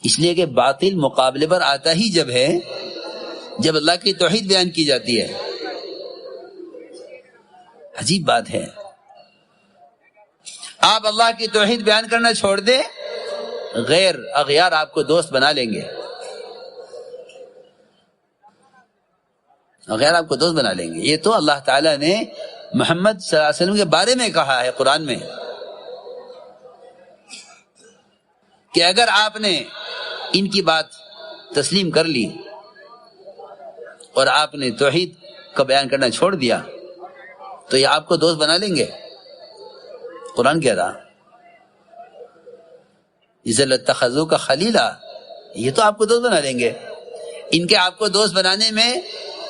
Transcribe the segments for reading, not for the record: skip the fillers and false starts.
اس لیے کہ باطل مقابلے پر آتا ہی جب ہے جب اللہ کی توحید بیان کی جاتی ہے. عجیب بات ہے. آپ اللہ کی توحید بیان کرنا چھوڑ دیں، غیر اغیار آپ کو دوست بنا لیں گے. غیر آپ کو دوست بنا لیں گے. یہ تو اللہ تعالیٰ نے محمد صلی اللہ علیہ وسلم کے بارے میں کہا ہے قرآن میں کہ اگر آپ نے ان کی بات تسلیم کر لی اور آپ نے توحید کا بیان کرنا چھوڑ دیا تو یہ آپ کو دوست بنا لیں گے. قرآن کہہ رہا اذا لاتخذوک خلیلا، یہ تو آپ کو دوست بنا لیں گے. ان کے آپ کو دوست بنانے میں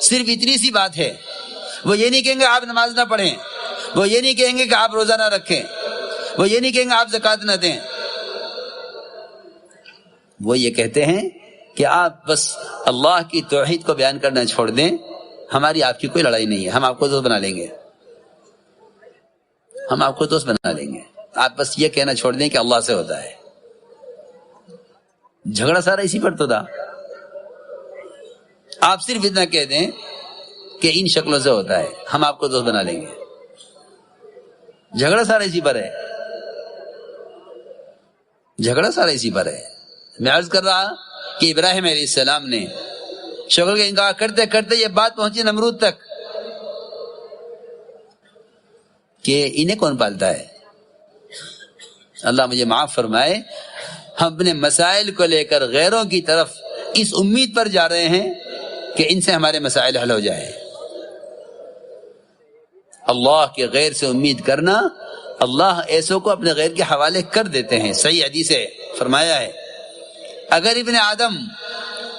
صرف اتنی سی بات ہے، وہ یہ نہیں کہیں گے آپ نماز نہ پڑھیں، وہ یہ نہیں کہیں گے کہ آپ روزہ نہ رکھیں، وہ یہ نہیں کہیں گے آپ زکوٰۃ نہ دیں. وہ یہ کہتے ہیں کہ آپ بس اللہ کی توحید کو بیان کرنا چھوڑ دیں، ہماری آپ کی کوئی لڑائی نہیں ہے، ہم آپ کو دوست بنا لیں گے. ہم آپ کو دوست بنا لیں گے، آپ بس یہ کہنا چھوڑ دیں کہ اللہ سے ہوتا ہے. جھگڑا سارا اسی پر تو تھا. آپ صرف اتنا کہہ دیں کہ ان شکلوں سے ہوتا ہے، ہم آپ کو دوست بنا لیں گے. جھگڑا سارا اسی پر ہے. جھگڑا سارا اسی پر ہے. میں عرض کر رہا کہ ابراہیم علیہ السلام نے شکل کا انکار کرتے کرتے یہ بات پہنچی نمرود تک کہ انہیں کون پالتا ہے. اللہ مجھے معاف فرمائے، ہم اپنے مسائل کو لے کر غیروں کی طرف اس امید پر جا رہے ہیں کہ ان سے ہمارے مسائل حل ہو جائیں. اللہ کے غیر سے امید کرنا، اللہ ایسوں کو اپنے غیر کے حوالے کر دیتے ہیں. صحیح حدیث ہے، فرمایا ہے اگر ابن آدم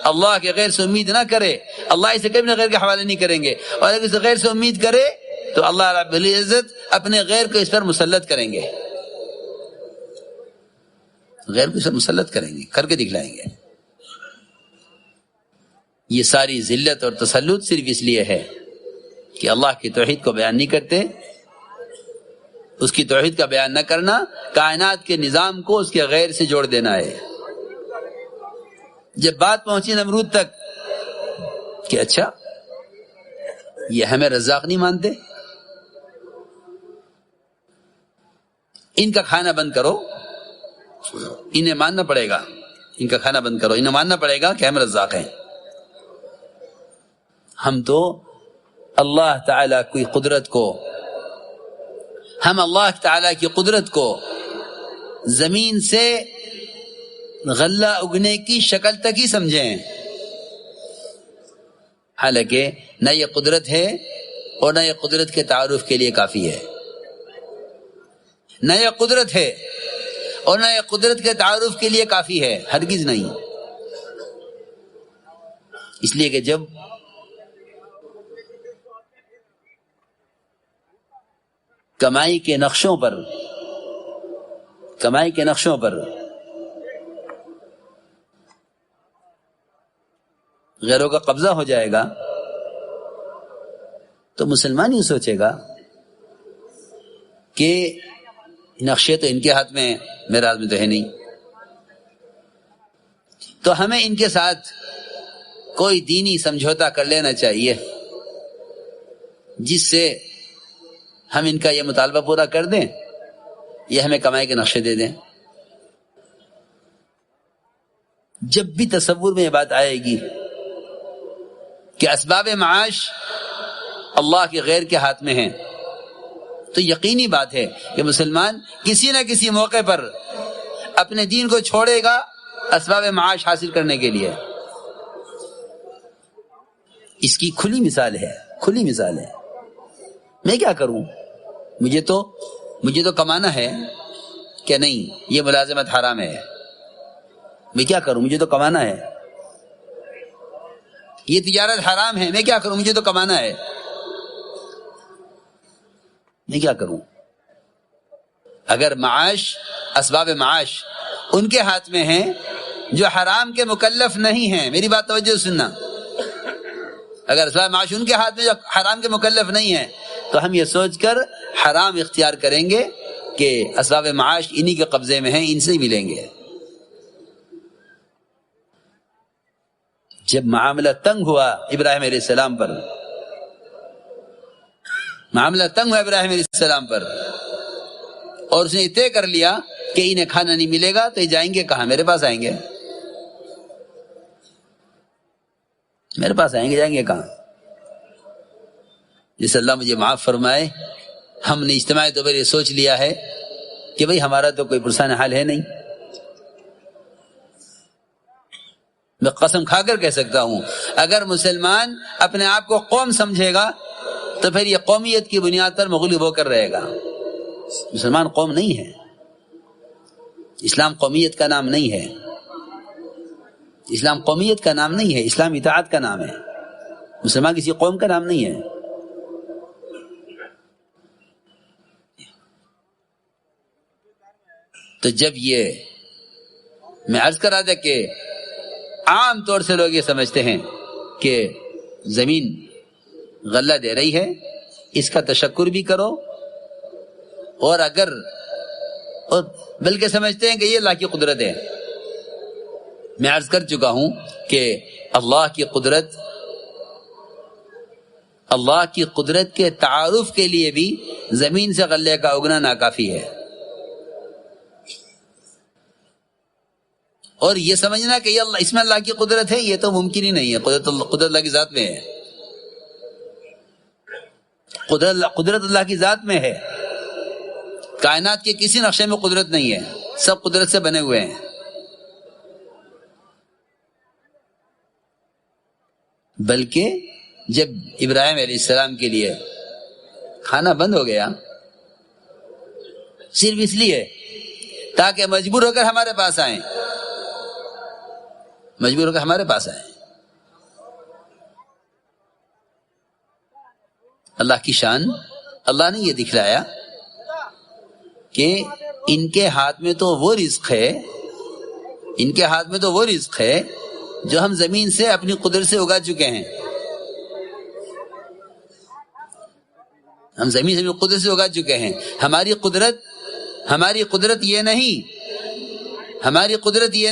اللہ کے غیر سے امید نہ کرے، اللہ اسے کبھی اپنے غیر کے حوالے نہیں کریں گے، اور اگر اسے غیر سے امید کرے تو اللہ رب العزت اپنے غیر کو اس پر مسلط کریں گے. غیر کو اس پر مسلط کریں گے، کر کے دکھلائیں گے. یہ ساری ذلت اور تسلط صرف اس لیے ہے کہ اللہ کی توحید کو بیان نہیں کرتے. اس کی توحید کا بیان نہ کرنا کائنات کے نظام کو اس کے غیر سے جوڑ دینا ہے. جب بات پہنچی نمرود تک کہ اچھا یہ ہمیں رزاق نہیں مانتے، ان کا کھانا بند کرو، انہیں ماننا پڑے گا. ان کا کھانا بند کرو، انہیں ماننا پڑے گا کہ ہم رزاق ہیں. ہم تو اللہ تعالی کی قدرت کو، ہم اللہ تعالی کی قدرت کو زمین سے غلہ اگنے کی شکل تک ہی سمجھیں، حالانکہ نہ یہ قدرت ہے اور نہ یہ قدرت کے تعارف کے لیے کافی ہے. نہ یہ قدرت ہے اور نہ یہ قدرت کے تعارف کے لیے کافی ہے، ہرگز نہیں. اس لیے کہ جب کمائی کے نقشوں پر غیروں کا قبضہ ہو جائے گا تو مسلمان ہی سوچے گا کہ نقشے تو ان کے ہاتھ میں، میرے ہاتھ میں تو ہے نہیں. تو ہمیں ان کے ساتھ کوئی دینی سمجھوتا کر لینا چاہیے جس سے ہم ان کا یہ مطالبہ پورا کر دیں، یہ ہمیں کمائی کے نقشے دے دیں. جب بھی تصور میں یہ بات آئے گی کہ اسباب معاش اللہ کے غیر کے ہاتھ میں ہیں، تو یقینی بات ہے کہ مسلمان کسی نہ کسی موقع پر اپنے دین کو چھوڑے گا اسباب معاش حاصل کرنے کے لیے. اس کی کھلی مثال ہے. میں کیا کروں؟ مجھے تو کمانا ہے کہ نہیں؟ یہ ملازمت حرام ہے. میں کیا کروں؟ مجھے تو کمانا ہے. یہ تجارت حرام ہے. میں کیا کروں؟ مجھے تو کمانا ہے. میں کیا کروں؟ اگر اسباب معاش ان کے ہاتھ میں ہیں جو حرام کے مکلف نہیں ہیں، میری بات توجہ سننا، اگر اسباب معاش ان کے ہاتھ میں جو حرام کے مکلف نہیں ہیں تو ہم یہ سوچ کر حرام اختیار کریں گے کہ اسباب معاش انہی کے قبضے میں ہیں، ان سے ہی ملیں گے. جب معاملہ تنگ ہوا ابراہیم علیہ السلام پر، معاملہ تنگ ہوا ابراہیم علیہ السلام پر، اور اس نے طے کر لیا کہ انہیں کھانا نہیں ملے گا تو یہ جائیں گے کہاں؟ میرے پاس آئیں گے، میرے پاس آئیں گے، جائیں گے کہاں؟ جس اللہ مجھے معاف فرمائے، ہم نے اجتماعی طور پر یہ سوچ لیا ہے کہ بھئی ہمارا تو کوئی پرسان حال ہے نہیں۔ میں قسم کھا کر کہہ سکتا ہوں اگر مسلمان اپنے آپ کو قوم سمجھے گا تو پھر یہ قومیت کی بنیاد پر مغلوب ہو کر رہے گا۔ مسلمان قوم نہیں ہے، اسلام قومیت کا نام نہیں ہے، اسلام قومیت کا نام نہیں ہے، اسلام اطاعت کا نام ہے، مسلمان کسی قوم کا نام نہیں ہے۔ تو جب یہ میں عرض کر رہا تھا کہ عام طور سے لوگ یہ سمجھتے ہیں کہ زمین غلہ دے رہی ہے، اس کا تشکر بھی کرو، اور بلکہ سمجھتے ہیں کہ یہ اللہ کی قدرت ہے۔ میں عرض کر چکا ہوں کہ اللہ کی قدرت کے تعارف کے لیے بھی زمین سے غلے کا اگنا ناکافی ہے، اور یہ سمجھنا کہ یہ اللہ اس میں اللہ کی قدرت ہے یہ تو ممکن ہی نہیں ہے۔ قدرت اللہ کی ذات میں ہے، قدرت اللہ کی ذات میں ہے۔ کائنات کے کسی نقشے میں قدرت نہیں ہے، سب قدرت سے بنے ہوئے ہیں۔ بلکہ جب ابراہیم علیہ السلام کے لیے کھانا بند ہو گیا صرف اس لیے تاکہ مجبور ہو کر ہمارے پاس آئیں، مجبور ہو کر ہمارے پاس آئیں۔ اللہ کی شان، اللہ نے یہ دکھلایا کہ ان کے ہاتھ میں تو وہ رزق ہے، ان کے ہاتھ میں تو وہ رزق ہے جو ہم زمین سے اپنی قدرت سے اگا چکے ہیں، ہم زمین سے اپنی قدرت سے اگا چکے ہیں۔ ہماری قدرت یہ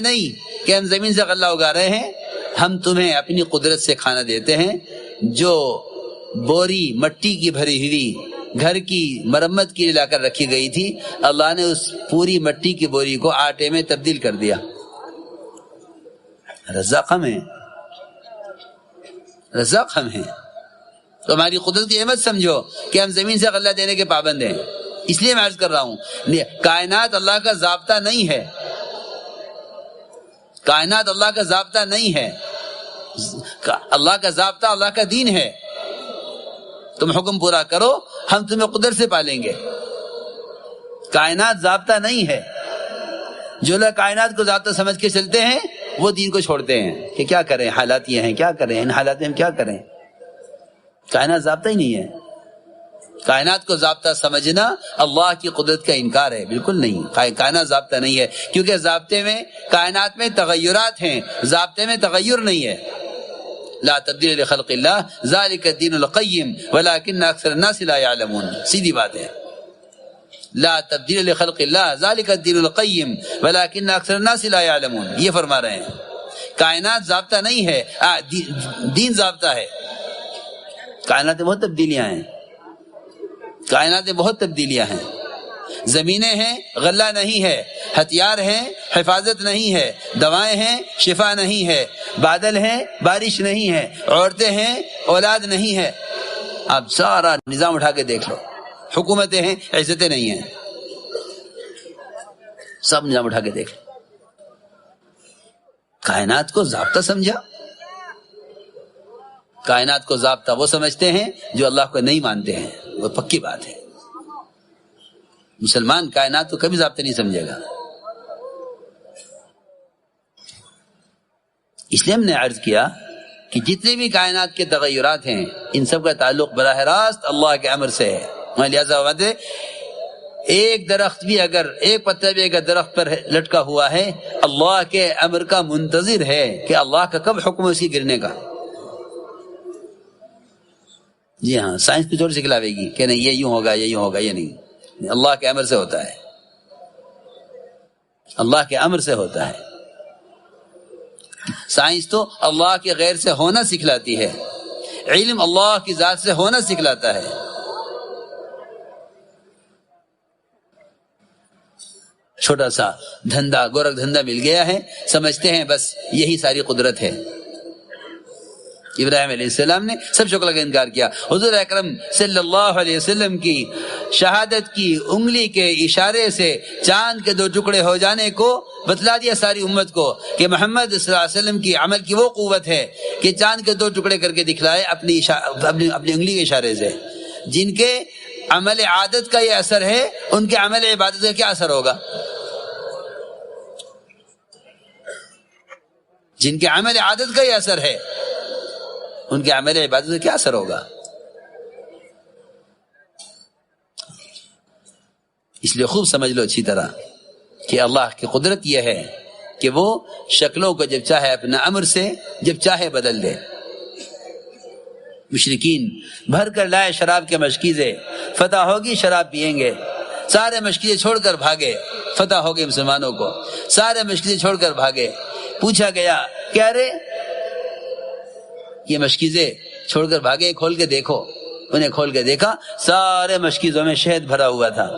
نہیں کہ ہم زمین سے غلہ اگا رہے ہیں، ہم تمہیں اپنی قدرت سے کھانا دیتے ہیں۔ جو بوری مٹی کی بھری ہوئی گھر کی مرمت کے لیے لا کر رکھی گئی تھی، اللہ نے اس پوری مٹی کی بوری کو آٹے میں تبدیل کر دیا۔ رزاق ہم ہیں، رزاق ہم ہیں۔ تو ہماری قدرت کی اہمیت سمجھو کہ ہم زمین سے غلہ دینے کے پابند ہیں۔ اس لیے میں عرض کر رہا ہوں کائنات اللہ کا ضابطہ نہیں ہے، کائنات اللہ کا ضابطہ نہیں ہے، اللہ کا ضابطہ اللہ کا دین ہے۔ تم حکم پورا کرو، ہم تمہیں قدرت سے پالیں گے۔ کائنات ضابطہ نہیں ہے۔ جو لوگ کائنات کو ضابطہ سمجھ کے چلتے ہیں وہ دین کو چھوڑتے ہیں کہ کیا کریں، حالات یہ ہیں، کیا کریں، ان حالات میں ہم کیا کریں۔ کائنات ضابطہ ہی نہیں ہے۔ کائنات کو ضابطہ سمجھنا اللہ کی قدرت کا انکار ہے، بالکل نہیں۔ کائنات ضابطہ نہیں ہے، کیونکہ ضابطے میں کائنات میں تغیرات ہیں، ضابطے میں تغیر نہیں ہے۔ لا تبدیل لخلق اللہ ذالک الدین القیم ولکن اکثر الناس لا یعلمون، سیدھی بات ہے۔ لا تبدیل لخلق اللہ ذالک الدین القیم ولکن اکثر الناس لا یعلمون، یہ فرما رہے ہیں۔ کائنات ضابطہ نہیں ہے، دین ضابطہ ہے۔ کائنات میں بہت تبدیلیاں ہیں، کائنات میں بہت تبدیلیاں ہیں۔ زمینیں ہیں، غلہ نہیں ہے، ہتھیار ہیں، حفاظت نہیں ہے، دوائیں ہیں، شفا نہیں ہے، بادل ہیں، بارش نہیں ہے، عورتیں ہیں، اولاد نہیں ہے۔ آپ سارا نظام اٹھا کے دیکھ لو، حکومتیں ہیں، عزتیں نہیں ہیں، سب نظام اٹھا کے دیکھ لو۔ کائنات کو ضابطہ سمجھا؟ کائنات کو ضابطہ وہ سمجھتے ہیں جو اللہ کو نہیں مانتے ہیں، وہ پکی بات ہے۔ مسلمان کائنات کو کبھی ضابطہ نہیں سمجھے گا۔ اس لیے ہم نے عرض کیا کہ جتنے بھی کائنات کے تغیرات ہیں ان سب کا تعلق براہ راست اللہ کے امر سے ہے۔ لہذا ایک درخت بھی اگر ایک پتا بھی اگر درخت پر لٹکا ہوا ہے، اللہ کے امر کا منتظر ہے کہ اللہ کا کب حکم ہے اس کی گرنے کا۔ جی ہاں، سائنس بھی تھوڑی سکھلاوے گی کہ نہیں یہ یوں ہوگا، یہ یوں ہوگا، یہ نہیں، اللہ کے امر سے ہوتا ہے، اللہ کے امر سے ہوتا ہے۔ سائنس تو اللہ کے غیر سے ہونا سکھلاتی ہے، علم اللہ کی ذات سے ہونا سکھلاتا ہے۔ چھوٹا سا دھندا، گورکھ دھندا مل گیا ہے، سمجھتے ہیں بس یہی ساری قدرت ہے۔ ابراہیم علیہ السلام نے سب شکل کا انکار کیا۔ حضور اکرم صلی اللہ علیہ وسلم کی شہادت کی انگلی کے اشارے سے چاند کے 2 ٹکڑے ہو جانے کو بتلا دیا ساری امت کو کہ محمد صلی اللہ علیہ وسلم کی عمل کی وہ قوت ہے کہ چاند کے 2 ٹکڑے کر کے دکھلائے اپنی انگلی کے اشارے سے۔ جن کے عمل عادت کا یہ اثر ہے، ان کے عمل عبادت کا کیا اثر ہوگا؟ جن کے عمل عادت کا یہ اثر ہے، ان کے عمل عبادت کا کیا اثر ہوگا؟ اس لیے خوب سمجھ لو اچھی طرح کہ اللہ کی قدرت یہ ہے کہ وہ شکلوں کو جب چاہے اپنا امر سے جب چاہے بدل دے۔ مشرکین بھر کر لائے شراب کے مشکیزے، فتح ہوگی شراب پیئیں گے، سارے مشکیزے چھوڑ کر بھاگے، فتح ہو گئے مسلمانوں کو، سارے مشکیزے چھوڑ کر بھاگے۔ پوچھا گیا کیا رے یہ مشکیزے چھوڑ کر بھاگے، کھول کے دیکھو۔ انہیں کھول کے دیکھا، سارے مشکیزوں میں شہد بھرا ہوا تھا۔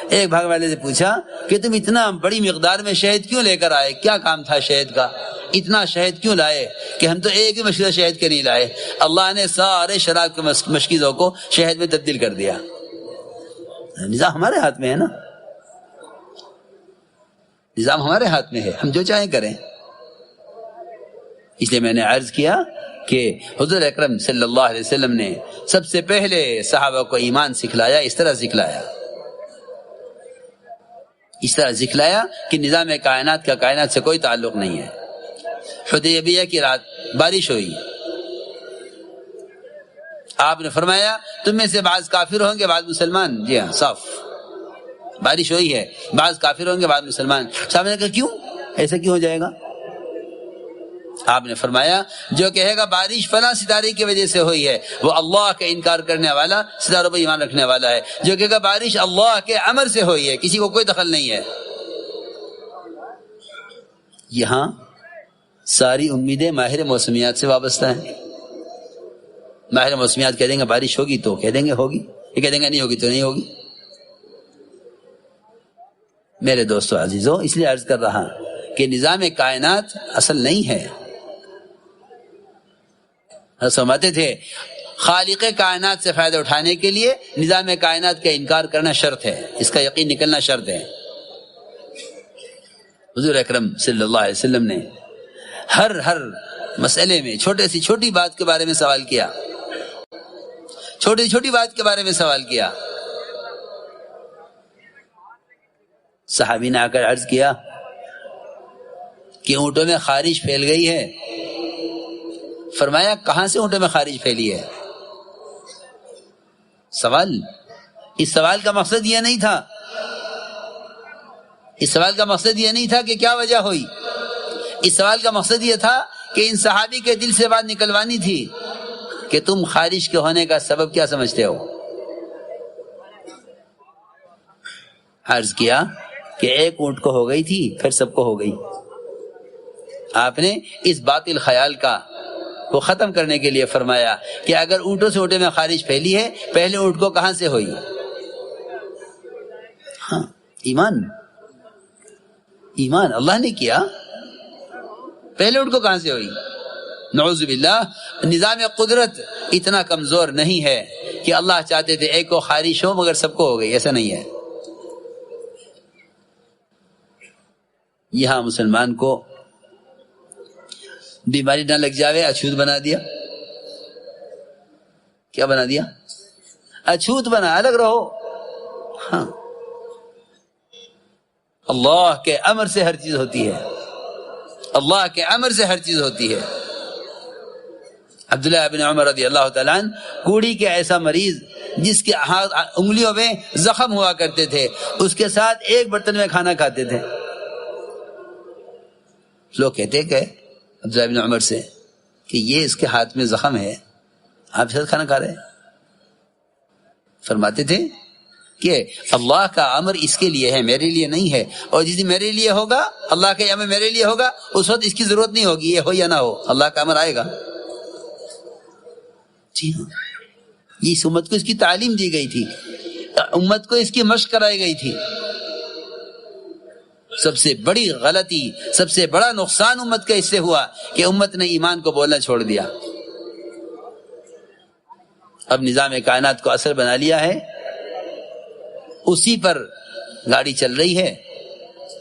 ایک بھاگ والے سے پوچھا کہ تم اتنا بڑی مقدار میں شہد کیوں لے کر آئے؟ کیا کام تھا شہد کا؟ اتنا شہد کیوں لائے؟ کہ ہم تو ایک بھی مشکیزہ شہد کے نہیں لائے، اللہ نے سارے شراب کے مشکیزوں کو شہد میں تبدیل کر دیا۔ نظام ہمارے ہاتھ میں ہے نا، نظام ہمارے ہاتھ میں ہے، ہم جو چاہیں کریں۔ اس لیے میں نے عرض کیا کہ حضور اکرم صلی اللہ علیہ وسلم نے سب سے پہلے صحابہ کو ایمان سکھلایا، اس طرح سکھلایا کہ نظام کائنات کا کائنات سے کوئی تعلق نہیں ہے۔ حدیبیہ کی رات بارش ہوئی، آپ نے فرمایا تم میں سے بعض کافر ہوں گے بعض مسلمان۔ جی ہاں، صاف بارش ہوئی ہے، بعض کافر ہوں گے بعض مسلمان۔ صاحب نے کہا کیوں ایسا کیوں ہو جائے گا؟ آپ نے فرمایا جو کہے گا بارش فلاں ستارے کی وجہ سے ہوئی ہے وہ اللہ کا انکار کرنے والا، ستاروں پر ایمان رکھنے والا ہے۔ جو کہے گا بارش اللہ کے امر سے ہوئی ہے، کسی کو کوئی دخل نہیں ہے۔ یہاں ساری امیدیں ماہر موسمیات سے وابستہ ہیں۔ ماہر موسمیات کہہ دیں گے بارش ہوگی تو کہہ دیں گے ہوگی، یہ کہہ دیں گے نہیں ہوگی تو نہیں ہوگی۔ میرے دوستو عزیزو، اس لیے عرض کر رہا کہ نظام کائنات اصل نہیں ہے۔ سمجھتے تھے خالق کائنات سے فائدہ اٹھانے کے لیے نظام کائنات کا انکار کرنا شرط ہے، اس کا یقین نکلنا شرط ہے۔ حضور اکرم صلی اللہ علیہ وسلم نے ہر مسئلے میں چھوٹے سی چھوٹی بات کے بارے میں سوال کیا، چھوٹی چھوٹی بات کے بارے میں سوال کیا۔ صحابی نے آ کر عرض کیا کہ اونٹوں میں خارش پھیل گئی ہے۔ فرمایا کہاں سے اونٹوں میں خارش پھیلی ہے؟ اس سوال کا مقصد یہ نہیں تھا، اس سوال کا مقصد یہ نہیں تھا کہ کیا وجہ ہوئی، اس سوال کا مقصد یہ تھا کہ ان صحابی کے دل سے بات نکلوانی تھی کہ تم خارش کے ہونے کا سبب کیا سمجھتے ہو۔ عرض کیا کہ ایک اونٹ کو ہو گئی تھی پھر سب کو ہو گئی۔ آپ نے اس باطل خیال کو ختم کرنے کے لیے فرمایا کہ اگر اونٹوں سے اونٹے میں خارش پھیلی ہے، پہلے اونٹ کو کہاں سے ہوئی؟ ہاں، ایمان اللہ نے کیا، پہلے اونٹ کو کہاں سے ہوئی؟ نعوذ باللہ، نظام قدرت اتنا کمزور نہیں ہے کہ اللہ چاہتے تھے ایک کو خارش ہو مگر سب کو ہو گئی، ایسا نہیں ہے۔ یہاں مسلمان کو بیماری نہ لگ جاوے اچھوت بنا دیا۔ کیا بنا دیا؟ اچھوت بنا، الگ رہو۔ ہاں، اللہ کے امر سے ہر چیز ہوتی ہے، اللہ کے امر سے ہر چیز ہوتی ہے۔ عبداللہ بن عمر رضی اللہ تعالیٰ عنہ کوڑی کے ایسا مریض جس کے انگلیوں میں زخم ہوا کرتے تھے، اس کے ساتھ ایک برتن میں کھانا کھاتے تھے۔ لوگ کہتے کہ عبداللہ بن عمر سے کہ یہ اس کے ہاتھ میں زخم ہے، آپ ساتھ کھانا کھا رہے ہیں؟ فرماتے تھے کہ اللہ کا امر اس کے لیے ہے، میرے لیے نہیں ہے، اور جس دن میرے لیے ہوگا، اللہ کا امر میرے لیے ہوگا، اس وقت اس کی ضرورت نہیں ہوگی، یہ ہو یا نہ ہو اللہ کا امر آئے گا۔ جی ہاں، اس امت کو اس کی تعلیم دی گئی تھی، امت کو اس کی مشق کرائی گئی تھی۔ سب سے بڑی غلطی، سب سے بڑا نقصان امت کا اس سے ہوا کہ امت نے ایمان کو بولنا چھوڑ دیا، اب نظام کائنات کو اثر بنا لیا ہے، اسی پر گاڑی چل رہی ہے،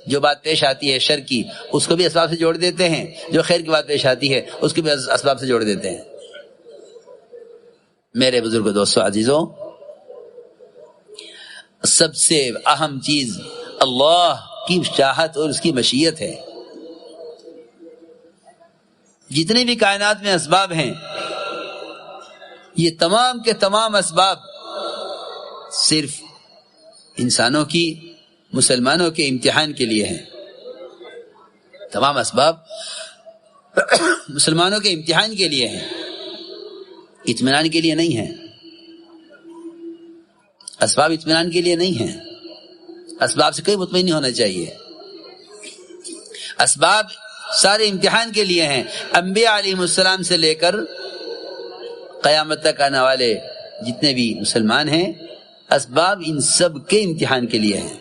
جو بات پیش آتی ہے شر کی اس کو بھی اسباب سے جوڑ دیتے ہیں، جو خیر کی بات پیش آتی ہے اس کو بھی اسباب سے جوڑ دیتے ہیں۔ میرے بزرگ دوستو عزیزوں، سب سے اہم چیز اللہ کی چاہت اور اس کی مشیت ہے۔ جتنے بھی کائنات میں اسباب ہیں، یہ تمام کے تمام اسباب صرف انسانوں کی، مسلمانوں کے امتحان کے لیے ہیں۔ تمام اسباب مسلمانوں کے امتحان کے لیے ہیں، اطمینان کے لیے نہیں ہیں۔ اسباب اطمینان کے لیے نہیں ہیں، اسباب سے کوئی مطمئن نہیں ہونا چاہیے۔ اسباب سارے امتحان کے لیے ہیں۔ انبیاء علیہ السلام سے لے کر قیامت تک آنے والے جتنے بھی مسلمان ہیں، اسباب ان سب کے امتحان کے لیے ہیں۔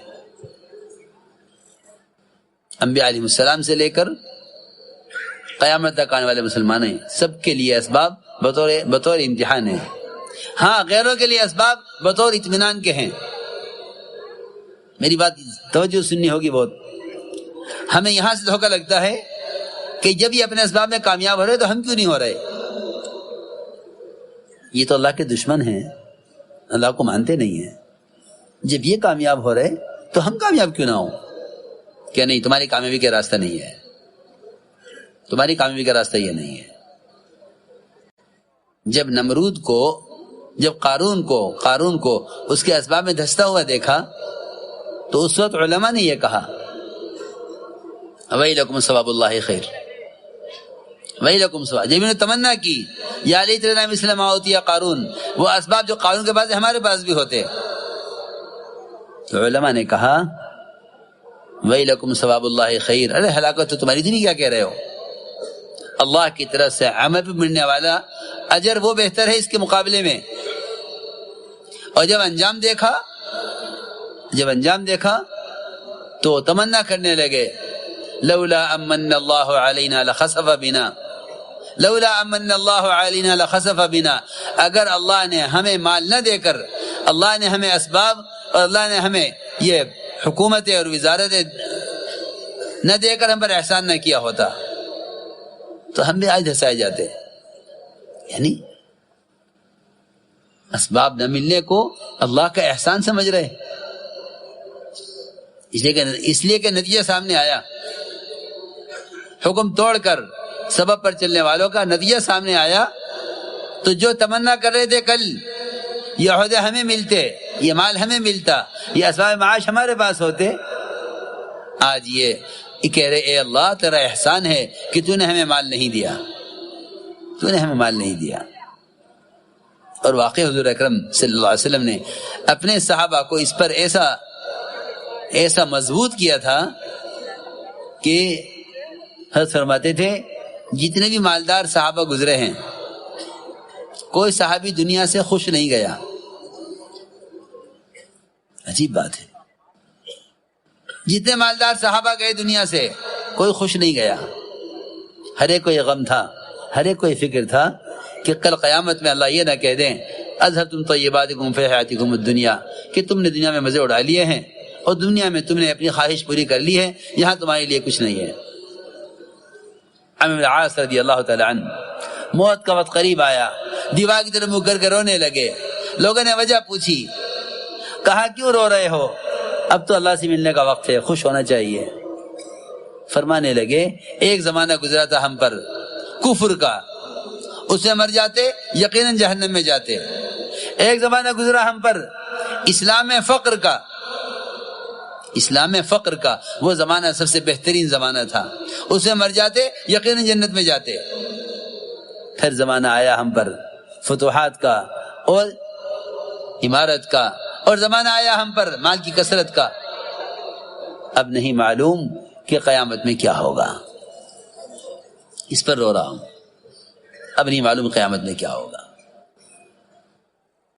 انبیاء علیہ السلام سے لے کر قیامت تک آنے والے مسلمان ہیں، سب کے لیے اسباب بطور امتحان ہیں۔ ہاں، غیروں کے لیے اسباب بطور اطمینان کے ہیں۔ میری بات توجہ سننی ہوگی بہت۔ ہمیں یہاں سے دھوکہ لگتا ہے کہ جب یہ اپنے اسباب میں کامیاب ہو رہے تو ہم کیوں نہیں ہو رہے؟ یہ تو اللہ کے دشمن ہیں، اللہ کو مانتے نہیں ہیں۔ جب یہ کامیاب ہو رہے تو ہم کامیاب کیوں نہ ہوں؟ کہ نہیں، تمہاری کامیابی کا راستہ نہیں ہے، تمہاری کامیابی کا راستہ یہ نہیں ہے۔ جب نمرود کو، جب قارون کو اس کے اسباب میں دھستا ہوا دیکھا تو اس وقت علماء نے یہ کہا وَيْلَكُمْ ثواب اللہ خیر، وَيْلَكُمْ ثواب۔ جب انہوں نے تمنا کی یا لیت لنا مثل ما اوتی قارون، وہ اسباب جو قارون کے پاس ہمارے پاس بھی ہوتے، تو علماء نے کہا وَيْلَكُمْ ثواب اللہ خیر، ارے ہلاکت تو تمہاری تھی، کیا کہہ رہے ہو؟ اللہ کی طرف سے عمل پہ ملنے والا اجر وہ بہتر ہے اس کے مقابلے میں۔ اور جب انجام دیکھا تو تمنا کرنے لگے لولا امن اللہ علینا لخسف بنا، لولا امن اللہ علینا لخسف بنا، اگر اللہ نے ہمیں مال نہ دے کر، اللہ نے ہمیں اسباب اور اللہ نے ہمیں یہ حکومتیں اور وزارتیں نہ دے کر ہم پر احسان نہ کیا ہوتا تو ہم بھی آج دھسائے جاتے۔ یعنی اسباب نہ ملنے کو اللہ کا احسان سمجھ رہے، اس لیے کہ نتیجہ سامنے آیا، حکم توڑ کر سبب پر چلنے والوں کا نتیجہ سامنے آیا، تو جو تمنا کر رہے تھے کل یہ عہدے ہمیں ملتے، یہ مال ہمیں ملتا، یہ اسباب معاش ہمارے پاس ہوتے، آج یہ کہہ رہے اے اللہ تیرا احسان ہے کہ تو نے ہمیں مال نہیں دیا، تو نے ہمیں مال نہیں دیا۔ اور واقعی حضور اکرم صلی اللہ علیہ وسلم نے اپنے صحابہ کو اس پر ایسا مضبوط کیا تھا کہ حضرت فرماتے تھے جتنے بھی مالدار صحابہ گزرے ہیں کوئی صحابی دنیا سے خوش نہیں گیا۔ عجیب بات ہے، جتنے مالدار صحابہ گئے دنیا سے کوئی خوش نہیں گیا، ہر ایک کو یہ غم تھا، ہر ایک کو یہ فکر تھا کہ کل قیامت میں اللہ یہ نہ کہہ دیں اذهبتم طیباتکم فی حیاتکم الدنیا، کہ تم نے دنیا میں مزے اڑا لیے ہیں اور دنیا میں تم نے اپنی خواہش پوری کر لی ہے، یہاں تمہارے لیے کچھ نہیں ہے۔ عمرو بن العاص رضی اللہ تعالی عنہ، موت کا وقت قریب آیا، دیوار کی طرف منہ کر کے رونے لگے، لوگوں نے وجہ پوچھی، کہا کیوں رو رہے ہو؟ اب تو اللہ سے ملنے کا وقت ہے، خوش ہونا چاہیے۔ فرمانے لگے ایک زمانہ گزرا تھا ہم پر کفر کا، اس میں مر جاتے یقیناً جہنم میں جاتے۔ ایک زمانہ گزرا ہم پر اسلام میں فقر کا، اسلام میں فقر کا، وہ زمانہ سب سے بہترین زمانہ تھا، اس میں مر جاتے یقیناً جنت میں جاتے۔ پھر زمانہ آیا ہم پر فتوحات کا اور عمارت کا اور زمانہ آیا ہم پر مال کی کثرت کا، اب نہیں معلوم کہ قیامت میں کیا ہوگا، اس پر رو رہا ہوں، اب نہیں معلوم قیامت میں کیا ہوگا۔